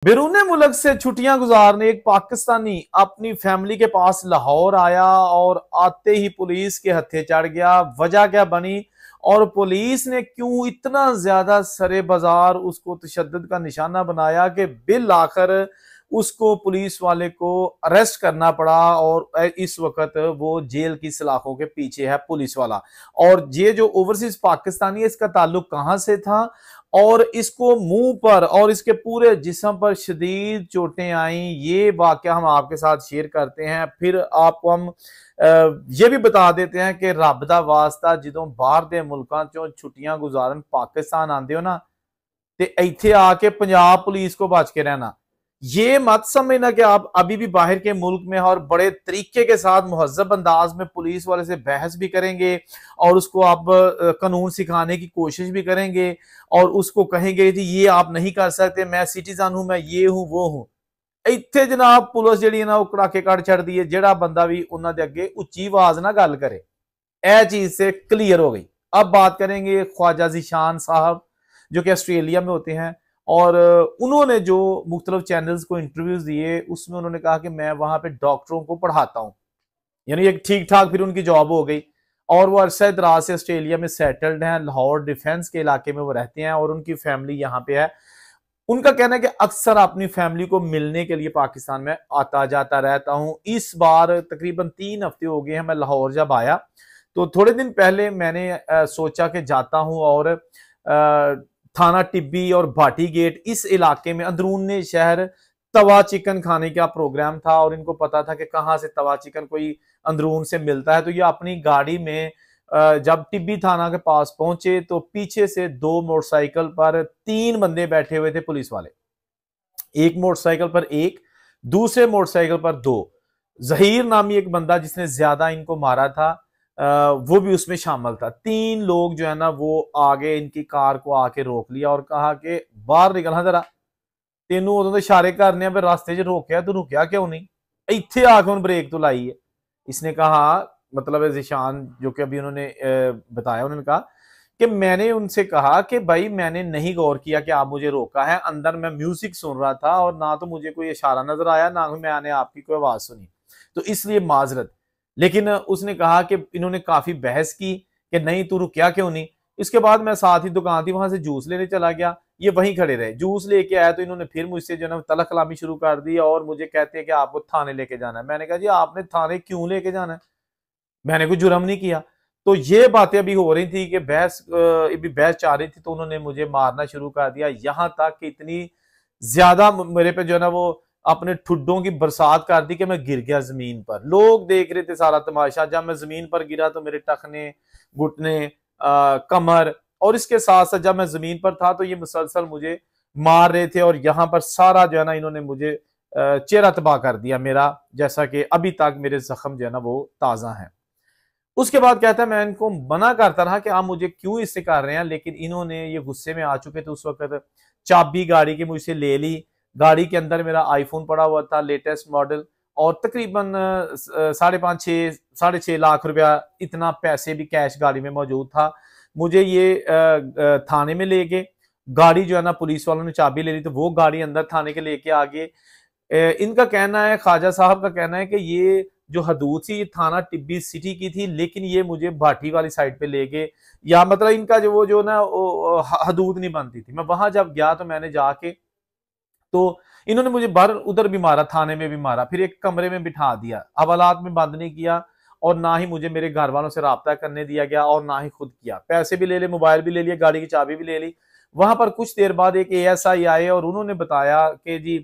बैरून मुल्क से छुट्टियां गुजारने एक पाकिस्तानी अपनी फैमिली के पास लाहौर आया और आते ही पुलिस के हत्थे चढ़ गया। वजह क्या बनी और पुलिस ने क्यों इतना ज्यादा सरे बाजार उसको तशद्दुद का निशाना बनाया कि बिल आखिर उसको पुलिस वाले को अरेस्ट करना पड़ा और इस वक्त वो जेल की सलाखों के पीछे है पुलिस वाला। और ये जो ओवरसीज पाकिस्तानी है इसका ताल्लुक कहां से था और इसको मुंह पर और इसके पूरे जिस्म पर शदीद चोटें आई, ये वाकया हम आपके साथ शेयर करते हैं। फिर आपको हम ये भी बता देते हैं कि रब दा वास्ता जो बाहर दे मुल्कां चों छुट्टियां गुजारन पाकिस्तान आंदे हो ना ते इत्थे आके पंजाब पुलिस को बच के रहना। ये मत समझना कि आप अभी भी बाहर के मुल्क में और बड़े तरीके के साथ मुहज्जब अंदाज में पुलिस वाले से बहस भी करेंगे और उसको आप कानून सिखाने की कोशिश भी करेंगे और उसको कहेंगे जी ये आप नहीं कर सकते, मैं सिटीजन हूं, मैं ये हूं वो हूं। इत्थे जनाब पुलिस जी ना कड़ाके कड़ छड़दी है, जेड़ा बंदा भी उन्होंने दे अगे उच्ची आवाज ना गल करे। यह चीज से क्लियर हो गई। अब बात करेंगे ख्वाजा जीशान साहब जो कि ऑस्ट्रेलिया में होते हैं और उन्होंने जो मुख्तलिफ चैनल्स को इंटरव्यूज दिए उसमें उन्होंने कहा कि मैं वहां पे डॉक्टरों को पढ़ाता हूं, यानी एक ठीक ठाक फिर उनकी जॉब हो गई और वो अरसा दराज से ऑस्ट्रेलिया में सेटल्ड हैं। लाहौर डिफेंस के इलाके में वो रहते हैं और उनकी फैमिली यहाँ पे है। उनका कहना है कि अक्सर अपनी फैमिली को मिलने के लिए पाकिस्तान में आता जाता रहता हूं। इस बार तकरीबन 3 हफ्ते हो गए हैं मैं लाहौर जब आया तो थोड़े दिन पहले मैंने सोचा कि जाता हूं और थाना टिब्बी और भाटी गेट इस इलाके में अंदरून शहर तवा चिकन खाने का प्रोग्राम था और इनको पता था कि कहाँ से तवा चिकन कोई अंदरून से मिलता है। तो ये अपनी गाड़ी में जब टिब्बी थाना के पास पहुंचे तो पीछे से 2 मोटरसाइकिल पर 3 बंदे बैठे हुए थे पुलिस वाले। एक मोटरसाइकिल पर एक, दूसरे मोटरसाइकिल पर 2। जहीर नामी एक बंदा जिसने ज्यादा इनको मारा था वो भी उसमें शामिल था। 3 लोग जो है ना वो आगे इनकी कार को आके रोक लिया और कहा कि बाहर निकलना जरा, तेनू उदों तो इशारे करने फिर रास्ते च रोकया, तू रुकया क्यों नहीं, इत्थे आके उन्हें ब्रेक तो लाई है। इसने कहा मतलब जिशान जो कि अभी उन्होंने बताया, उन्होंने कहा कि मैंने उनसे कहा कि भाई मैंने नहीं गौर किया कि आप मुझे रोका है, अंदर मैं म्यूजिक सुन रहा था और ना तो मुझे कोई इशारा नजर आया ना मैंने आपकी कोई आवाज सुनी, तो इसलिए माजरत। लेकिन उसने कहा कि इन्होंने काफी बहस की कि नहीं तू रुकया क्यों नहीं। इसके बाद मैं साथ ही दुकान थी वहां से जूस लेने चला गया, ये वहीं खड़े रहे। जूस लेके आया तो इन्होंने फिर मुझसे जो है तलख कलामी शुरू कर दी और मुझे कहते हैं कि आपको थाने लेके जाना है। मैंने कहा जी आपने थाने क्यों लेके जाना है, मैंने कोई जुर्म नहीं किया। तो ये बातें अभी हो रही थी कि बहस चाह रही थी तो उन्होंने मुझे मारना शुरू कर दिया, यहां तक कि इतनी ज्यादा मेरे पे जो है ना वो अपने ठुड्डों की बरसात कर दी कि मैं गिर गया जमीन पर। लोग देख रहे थे सारा तमाशा। जब मैं जमीन पर गिरा तो मेरे टखने, घुटने, कमर और इसके साथ साथ जब मैं जमीन पर था तो ये मुसलसल मुझे मार रहे थे और यहाँ पर सारा जो है ना इन्होंने मुझे चेहरा तबाह कर दिया मेरा, जैसा कि अभी तक मेरे जख्म जो है ना वो ताजा हैं। उसके बाद कहता है मैं इनको मना करता रहा कि आप मुझे क्यों इससे कर रहे हैं, लेकिन इन्होंने ये गुस्से में आ चुके थे उस वक्त। चाबी गाड़ी की मुझसे ले ली। गाड़ी के अंदर मेरा आईफोन पड़ा हुआ था लेटेस्ट मॉडल और तकरीबन 5.5 से 6.5 लाख रुपया इतना पैसे भी कैश गाड़ी में मौजूद था। मुझे ये थाने में ले गए। गाड़ी जो है ना पुलिस वालों ने चाबी ले ली तो वो गाड़ी अंदर थाने के लेके आ गए। इनका कहना है, ख्वाजा साहब का कहना है कि ये जो हदूद थी ये थाना टिब्बी सिटी की थी, लेकिन ये मुझे भाटी वाली साइड पे ले गए। या मतलब इनका जो वो जो ना हदूद नहीं बनती थी। मैं वहां जब गया तो मैंने जाके तो इन्होंने मुझे बाहर उधर भी मारा, थाने में भी मारा, फिर एक कमरे में बिठा दिया, हवालात में बंद नहीं किया और ना ही मुझे मेरे घर वालों से राब्ता करने दिया गया और ना ही खुद किया। पैसे भी ले ले, मोबाइल भी ले लिया, गाड़ी की चाबी भी ले ली। वहां पर कुछ देर बाद एक एएसआई आए और उन्होंने बताया कि जी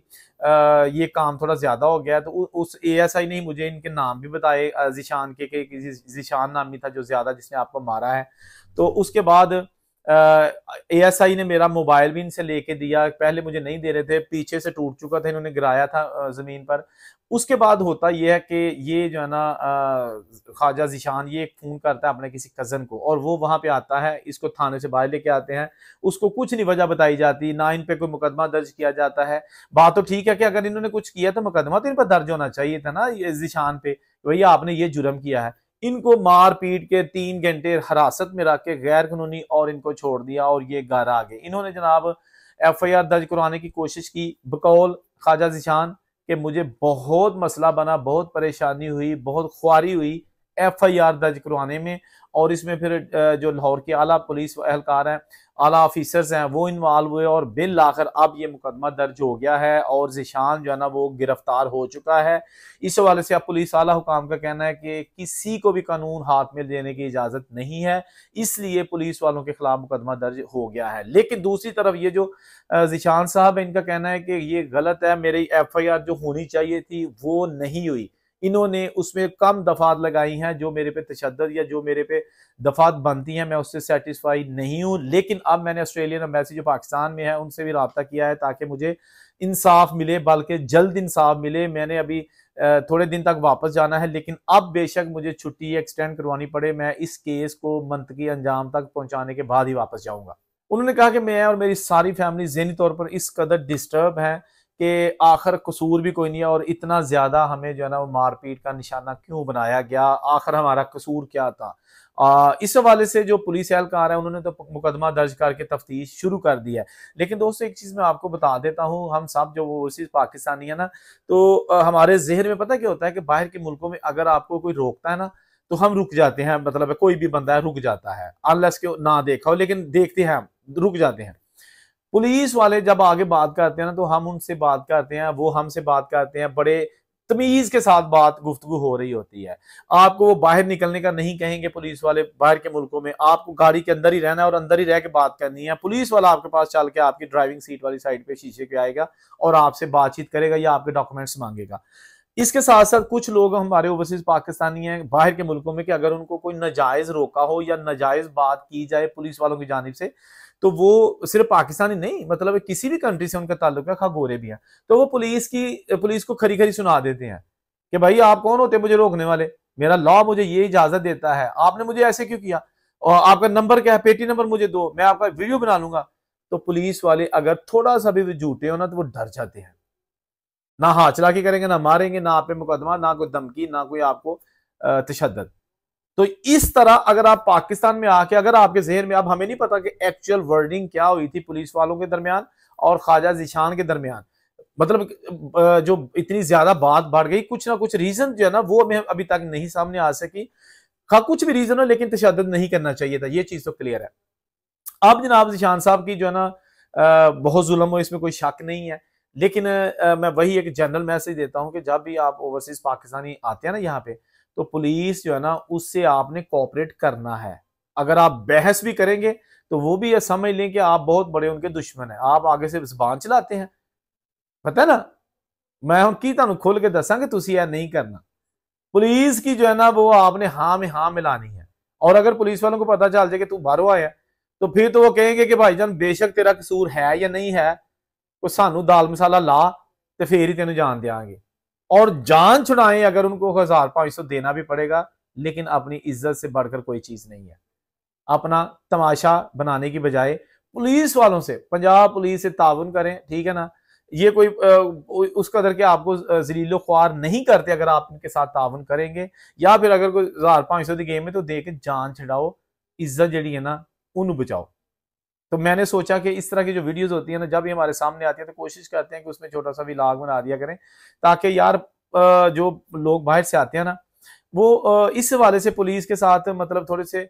ये काम थोड़ा ज्यादा हो गया। तो उस एएसआई ने मुझे इनके नाम भी बताए, जिशान के जिशान नामी था जो ज्यादा जिसने आपको मारा है। तो उसके बाद एएसआई ने मेरा मोबाइल भी इनसे लेके दिया, पहले मुझे नहीं दे रहे थे, पीछे से टूट चुका था, इन्होंने गिराया था जमीन पर। उसके बाद होता यह है कि ये जो है ना ख्वाजा जिशान ये फोन करता है अपने किसी कजन को और वो वहां पे आता है, इसको थाने से बाहर लेके आते हैं। उसको कुछ नहीं वजह बताई जाती, ना इन पे कोई मुकदमा दर्ज किया जाता है। बात तो ठीक है कि अगर इन्होंने कुछ किया तो मुकदमा तो इन पर दर्ज होना चाहिए था ना ये जिशान पे, भैया आपने ये जुर्म किया है। इनको मार पीट के 3 घंटे हिरासत में रख के गैर कानूनी और इनको छोड़ दिया और ये घर आ गए। इन्होंने जनाब FIR दर्ज करवाने की कोशिश की बकौल ख्वाजा ज़ीशान कि मुझे बहुत मसला बना, बहुत परेशानी हुई, बहुत ख्वारी हुई FIR दर्ज करवाने में। और इसमें फिर जो लाहौर के आला पुलिस एहलकार हैं, आला ऑफिसर्स हैं, वो इन्वॉल्व हुए और बिल आखिर अब ये मुकदमा दर्ज हो गया है और ज़ीशान जो है ना वो गिरफ्तार हो चुका है। इस हवाले से अब पुलिस आला हुकाम का कहना है कि किसी को भी कानून हाथ में लेने की इजाजत नहीं है, इसलिए पुलिस वालों के खिलाफ मुकदमा दर्ज हो गया है। लेकिन दूसरी तरफ ये जो ज़ीशान साहब है, इनका कहना है कि ये गलत है, मेरी FIR जो होनी चाहिए थी वो नहीं हुई। इन्होंने उसमें कम दफात लगाई हैं, जो मेरे पे तशद्दुद या जो मेरे पे दफात बनती हैं मैं उससे सेटिस्फाई नहीं हूं। लेकिन अब मैंने ऑस्ट्रेलियन एम्बेसी जो पाकिस्तान में है उनसे भी रब्ता किया है ताकि मुझे इंसाफ मिले, बल्कि जल्द इंसाफ मिले। मैंने अभी थोड़े दिन तक वापस जाना है, लेकिन अब बेशक मुझे छुट्टी एक्सटेंड करवानी पड़े, मैं इस केस को मंतकी अंजाम तक पहुंचाने के बाद ही वापस जाऊंगा। उन्होंने कहा कि मैं और मेरी सारी फैमिली ज़हनी तौर पर इस कदर डिस्टर्ब है कि आखिर कसूर भी कोई नहीं है और इतना ज्यादा हमें जो है ना वो मारपीट का निशाना क्यों बनाया गया, आखिर हमारा कसूर क्या था। इस हवाले से जो पुलिस एहलकार है उन्होंने तो मुकदमा दर्ज करके तफ्तीश शुरू कर दी है। लेकिन दोस्तों एक चीज मैं आपको बता देता हूँ, हम सब जो ओवरसीज पाकिस्तानी है ना, तो हमारे जहन में पता क्या होता है कि बाहर के मुल्कों में अगर आपको कोई रोकता है ना तो हम रुक जाते हैं, मतलब कोई भी बंदा है रुक जाता है, अनलेस के ना देखा हो, लेकिन देखते हैं हम, रुक जाते हैं। पुलिस वाले जब आगे बात करते हैं ना तो हम उनसे बात करते हैं, वो हमसे बात करते हैं, बड़े तमीज के साथ बात गुफ्तगू हो रही होती है। आपको वो बाहर निकलने का नहीं कहेंगे पुलिस वाले। बाहर के मुल्कों में आपको गाड़ी के अंदर ही रहना है और अंदर ही रह के बात करनी है। पुलिस वाला आपके पास चल के आपकी ड्राइविंग सीट वाली साइड पे शीशे पे आएगा और आपसे बातचीत करेगा या आपके डॉक्यूमेंट्स मांगेगा। इसके साथ साथ कुछ लोग हमारे ओवरसीज पाकिस्तानी हैं बाहर के मुल्कों में कि अगर उनको कोई नाजायज रोका हो या नाजायज बात की जाए पुलिस वालों की जानिब से, तो वो सिर्फ पाकिस्तानी नहीं, मतलब किसी भी कंट्री से उनका ताल्लुक है, खा गोरे भी हैं, तो वो पुलिस को खरी खरी सुना देते हैं कि भाई आप कौन होते हैं मुझे रोकने वाले, मेरा लॉ मुझे ये इजाजत देता है, आपने मुझे ऐसे क्यों किया, और आपका नंबर क्या है, पेटी नंबर मुझे दो, मैं आपका वीडियो बना लूंगा। तो पुलिस वाले अगर थोड़ा सा भी झूठे हो ना तो वो डर जाते हैं, ना हाथ चलाकी करेंगे, ना मारेंगे, ना आप पे मुकदमा, ना कोई धमकी, ना कोई आपको तशद्दुद। तो इस तरह अगर आप पाकिस्तान में आके अगर आपके जहन में, अब हमें नहीं पता कि एक्चुअल वर्डिंग क्या हुई थी पुलिस वालों के दरमियान और ख्वाजा ज़ीशान के दरमियान, मतलब जो इतनी ज्यादा बात बढ़ गई, कुछ ना कुछ रीजन जो है ना वो हमें अभी तक नहीं सामने आ सकी। हाँ कुछ भी रीजन हो लेकिन तशद्दुद नहीं करना चाहिए था, ये चीज तो क्लियर है। अब जनाब ज़ीशान साहब की जो है ना बहुत जुल्म हो, इसमें कोई शक नहीं है। लेकिन मैं वही एक जनरल मैसेज देता हूं कि जब भी आप ओवरसीज पाकिस्तानी आते हैं ना यहाँ पे, तो पुलिस जो है ना उससे आपने कोऑपरेट करना है। अगर आप बहस भी करेंगे तो वो भी ये समझ लें कि आप बहुत बड़े उनके दुश्मन हैं, आप आगे से जुबान चलाते हैं, पता है ना। मैं हम की तुहानू खोल के दसा कि तुसी यह नहीं करना। पुलिस की जो है ना वो आपने हाँ में हाँ मिलानी है। और अगर पुलिस वालों को पता चल जाए कि तू बाहरों आया तो फिर तो वो कहेंगे कि भाईजान बेशक तेरा कसूर है या नहीं है, तो सानू दाल मसाला ला तो फिर ही तेन जान देंगे। और जान छुड़ाएं अगर उनको 1500 देना भी पड़ेगा, लेकिन अपनी इज्जत से बढ़कर कोई चीज नहीं है। अपना तमाशा बनाने की बजाय पुलिस वालों से, पंजाब पुलिस से ताउन करें, ठीक है ना। ये कोई उस कदर के आपको जलीलो ख्वार नहीं करते अगर आप इनके साथ ताउन करेंगे, या फिर अगर कोई 1500 की गेम है तो दे के जान छड़ाओ, इज्जत जड़ी है ना उन्हें बचाओ। तो मैंने सोचा कि इस तरह की जो वीडियोस होती है ना जब भी हमारे सामने आती है तो कोशिश करते हैं कि उसमें छोटा सा व्लॉग बना दिया करें, ताकि यार जो लोग बाहर से आते हैं ना वो इस हवाले से पुलिस के साथ मतलब थोड़े से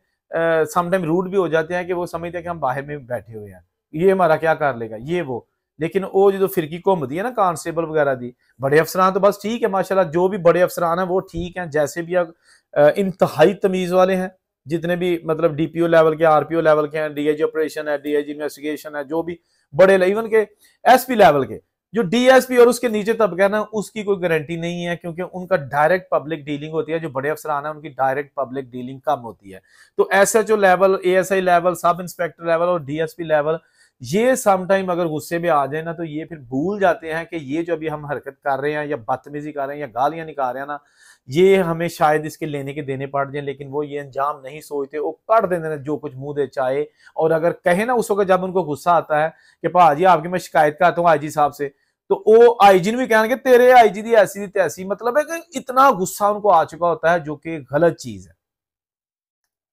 समटाइम रूड भी हो जाते हैं कि वो समझते हैं कि हम बाहर में बैठे हुए हैं, ये हमारा क्या कर लेगा ये वो। लेकिन वो जो फिरकी घूमती है ना कांस्टेबल वगैरह दी, बड़े अफसरान तो बस ठीक है माशाल्लाह, जो भी बड़े अफसरान हैं वो ठीक हैं, जैसे भी इंतहाई तमीज वाले हैं, जितने भी मतलब डीपीओ लेवल के, आरपीओ लेवल के हैं, डीआईजी ऑपरेशन है, डीआईजी इन्वेस्टिगेशन है, जो भी बड़े इवन के एसपी लेवल के, जो डीएसपी और उसके नीचे तबका है ना उसकी कोई गारंटी नहीं है, क्योंकि उनका डायरेक्ट पब्लिक डीलिंग होती है। जो बड़े अफसरान है उनकी डायरेक्ट पब्लिक डीलिंग कम होती है। तो SHO level, ASI level, sub inspector level और डीएसपी लेवल, ये समटाइम अगर गुस्से में आ जाए ना तो ये फिर भूल जाते हैं कि ये जो अभी हम हरकत कर रहे हैं या बदतमीजी कर रहे हैं या गालियां निकाल रहे हैं ना, ये हमें शायद इसके लेने के देने पड़ जाए, लेकिन वो ये अंजाम नहीं सोचते, वो कर देते हैं जो कुछ मुंह दे चाहे। और अगर कहे ना उस वक्त जब उनको गुस्सा आता है कि भाजी आपकी मैं शिकायत करता हूँ आईजी साहब से, तो वो आईजी ने भी कहेंगे तेरे आईजी दी ऐसी दी तैसी, मतलब है कि इतना गुस्सा उनको आ चुका होता है, जो कि गलत चीज है।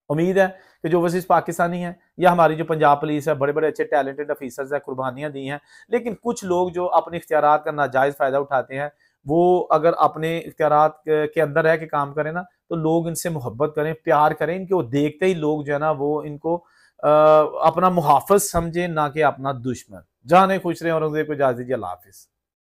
उम्मीद है कि जो ओवरसीज पाकिस्तानी हैं या हमारी जो पंजाब पुलिस है, बड़े बड़े अच्छे टैलेंटेड ऑफिसर्स हैं, कुर्बानियां दी हैं, लेकिन कुछ लोग जो अपने इख्तियारात का नाजायज फायदा उठाते हैं, वो अगर अपने इख्तियारात के अंदर रह के काम करें ना, तो लोग इनसे मोहब्बत करें, प्यार करें, इनको देखते ही लोग जो है ना वो इनको अपना मुहाफिज समझे, ना कि अपना दुश्मन। जाने खुश रहे और को इजाजत दीजिए। अल्लाह हाफिज।